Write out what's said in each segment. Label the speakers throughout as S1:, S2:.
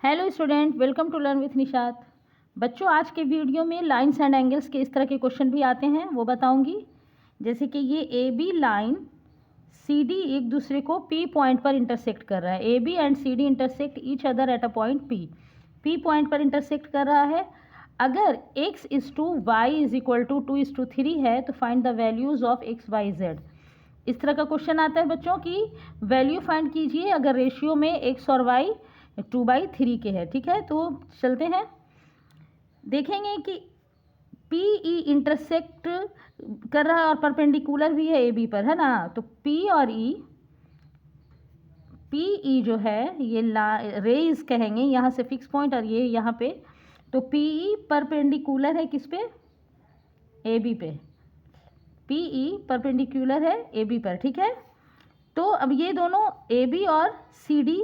S1: Hello student, welcome to learn with Nishat. बच्चों, आज के वीडियो में लाइंस एंड एंगल्स के इस तरह के क्वेश्चन भी आते हैं, वो बताऊंगी। जैसे कि ये A B line C D एक दूसरे को पी पॉइंट पर इंटरसेक्ट कर रहा है। A B and C D intersect each other at a point P. P point पर इंटरसेक्ट कर रहा है। अगर x is to Y is equal to 2:3 है तो find the values of X Y Z. इस तरह का क्वेश्चन आता है बच्चों की वैल्यू फाइंड कीजिए अगर रेशियो में x और y 2/3 के है। ठीक है, तो चलते हैं, देखेंगे कि पी ई इंटरसेक्ट कर रहा है और परपेंडिकुलर भी है ए बी पर, है ना। तो पी और ई, पी ई जो है ये रेज कहेंगे, यहाँ से फिक्स पॉइंट और ये यहाँ पे। तो पी ई परपेंडिकुलर है किस पे? ए बी पे। पी ई परपेंडिकुलर है ए बी पर। ठीक है, तो अब ये दोनों ए बी और सी डी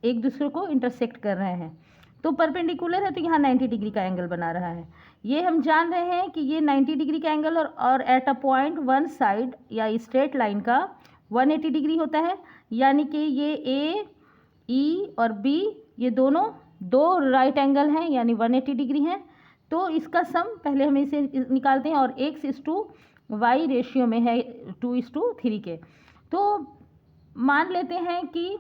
S1: एक दूसरे को इंटरसेक्ट कर रहे हैं। तो परपेंडिकुलर है तो यहाँ 90 डिग्री का एंगल बना रहा है। ये हम जान रहे हैं कि ये 90 डिग्री का एंगल और eight a point one side या स्ट्रेट लाइन का 180 डिग्री होता है। यानी कि ये ए ई और बी ये दोनों दो राइट एंगल हैं, यानी 180 डिग्री हैं। तो इसका सम पहले हम इसे निकालते हैं और X is to Y ratio में है 2:3 के। तो मान लेते हैं कि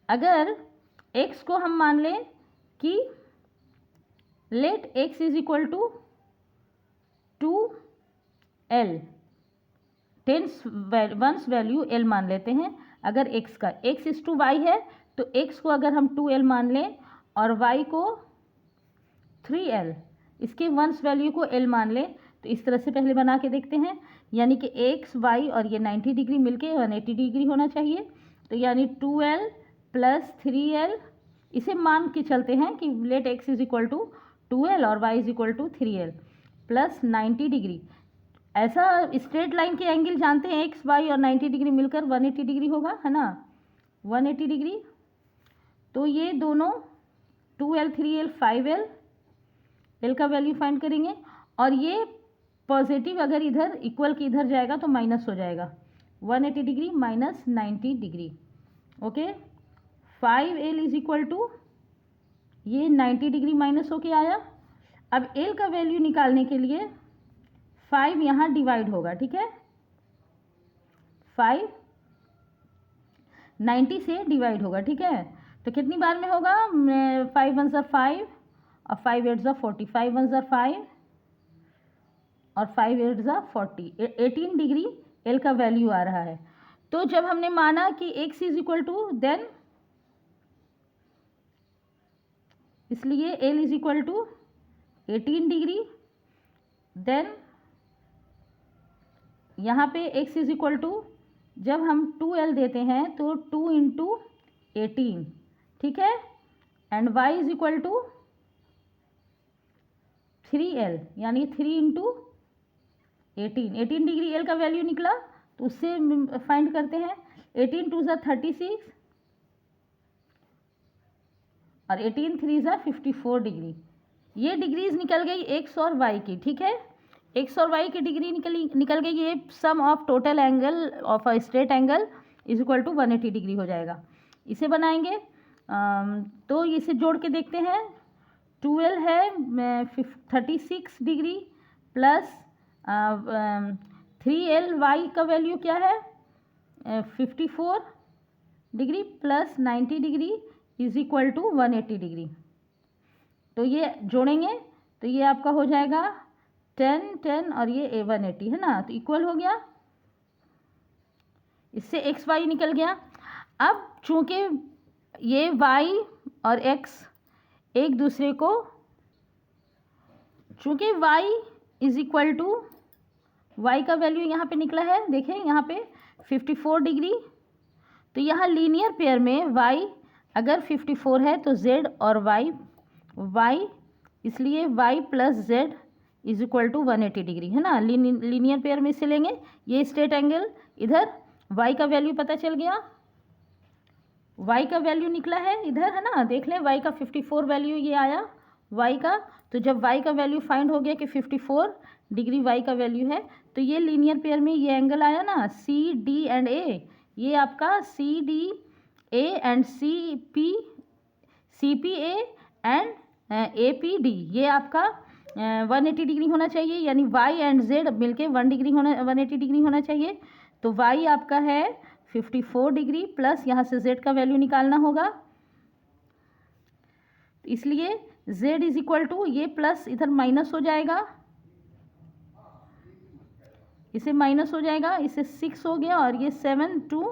S1: अगर x को हम मान लें कि let x is equal to 2l, once value l मान लेते हैं। अगर x का x इज टू y है तो x को अगर हम 2l मान लें और y को 3l, इसके वंस वैल्यू को l मान लें, तो इस तरह से पहले बना के देखते हैं। यानी कि x y और ये 90 डिग्री मिलके 180 डिग्री होना चाहिए। तो यानी 2l प्लस 3l, इसे मान के चलते हैं कि let x is equal to 2l और y is equal to 3l plus 90 degree. ऐसा स्ट्रेट लाइन के एंगल जानते हैं x y और 90 डिग्री मिलकर 180 डिग्री होगा, है ना, 180 डिग्री। तो ये दोनों 2l 3l 5l, l का वैल्यू फाइंड करेंगे और ये पॉजिटिव अगर इधर इक्वल के इधर जाएगा तो माइनस हो जाएगा, 180 degree minus 90 degree. Okay, 5l is equal to ये 90 डिग्री माइनस होके आया। अब l का वैल्यू निकालने के लिए 5 यहाँ डिवाइड होगा। ठीक है, 5 90 से डिवाइड होगा। ठीक है, तो कितनी बार में होगा? 5 1 ज़ा 5 और 5 8 ज़ा 40, 5 1 ज़ा 5 और 5 8 ज़ा 40, 18 डिग्री l का वैल्यू आ रहा है। तो जब हमने माना कि x is equal to, then इसलिए l is equal to 18 degree, then यहाँ पे x इज इक्वल टू जब हम 2l देते हैं तो 2 इंटू 18, ठीक है, and y is equal to 3l, यानी 3 इंटू 18 डिग्री l का वैल्यू निकला। तो उससे फाइंड करते हैं, 18 2 ज़ा 36 और 18 3 ज़ा 54 डिग्री। ये डिग्रीज निकल गई x और y की। ठीक है, x और y की डिग्री निकल गई। ये sum of total angle of a straight angle is equal to 180 degree हो जाएगा। इसे बनाएंगे तो इसे जोड़ के देखते हैं। 12 है 36 डिग्री प्लस 3l, y का वैल्यू क्या है 54 degree plus 90 degree is equal to 180 degree. तो ये जोड़ेंगे तो ये आपका हो जाएगा 10 10 और ये 180, है ना, तो इक्वल हो गया। इससे एक्स वाई निकल गया। अब चूंकि ये y और x एक दूसरे को, चूंकि y is equal to, y का वैल्यू यहाँ पे निकला है, देखें यहाँ पे 54 डिग्री। तो यहाँ लीनियर पेयर में y अगर 54 है तो z और y, इसलिए y plus z is equal to 180 degree, है ना। लीनियर पेयर में इसे लेंगे, ये स्ट्रेट एंगल, इधर y का वैल्यू पता चल गया, y का वैल्यू निकला है इधर, है ना, देख लें y का 54 वैल्यू ये आया y का। तो जब y का वैल्यू फाइंड हो गया कि 54 डिग्री y का वैल्यू है, तो ये लीनियर पेयर में ये एंगल आया ना, सी डी एंड ए, ये आपका CDA and CPA and APD ये आपका 180 डिग्री होना चाहिए, यानी Y एंड Z मिलके 180 डिग्री होना चाहिए। तो Y आपका है 54 डिग्री प्लस यहाँ से Z का वैल्यू निकालना होगा, इसलिए Z इज इक्वल टू ये प्लस इधर माइनस हो जाएगा, इसे माइनस हो जाएगा, इसे 6 हो गया और ये 7 2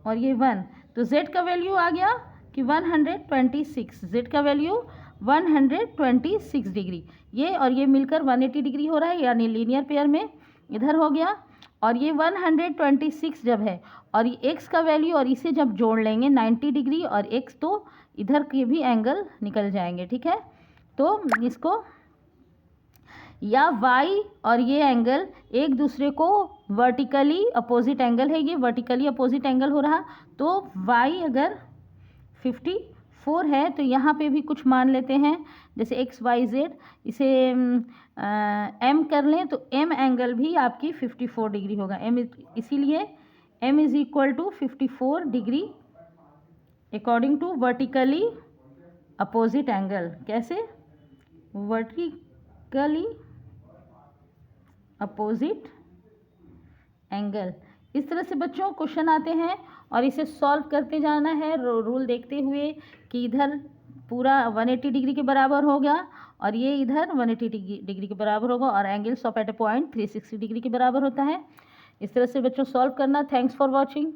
S1: और ये 1, तो Z का वैल्यू आ गया कि 126, Z का वैल्यू 126 डिग्री। ये और ये मिलकर 180 डिग्री हो रहा है, यानी लीनियर पेयर में इधर हो गया। और ये 126 जब है और ये x का वैल्यू और इसे जब जोड़ लेंगे 90 डिग्री और x, तो इधर के भी एंगल निकल जाएंगे, ठीक है। तो इसको या y और ये एंगल एक दूसरे को वर्टिकली अपोजिट एंगल है, ये वर्टिकली अपोजिट एंगल हो रहा, तो y अगर 54 है तो यहाँ पे भी कुछ मान लेते हैं, जैसे x y z, इसे m कर लें तो m एंगल भी आपकी 54 डिग्री होगा, इसीलिए m is equal to 54 degree according to vertically opposite angle. कैसे? Vertically opposite angle. इस तरह से बच्चों क्वेश्चन आते हैं और इसे सॉल्व करते जाना है, रूल देखते हुए कि इधर पूरा 180 डिग्री के बराबर हो गया और ये इधर 180 डिग्री के बराबर होगा और angles of at a point 360 degree के बराबर होता है। इस तरह से बच्चों सॉल्व करना। Thanks for watching.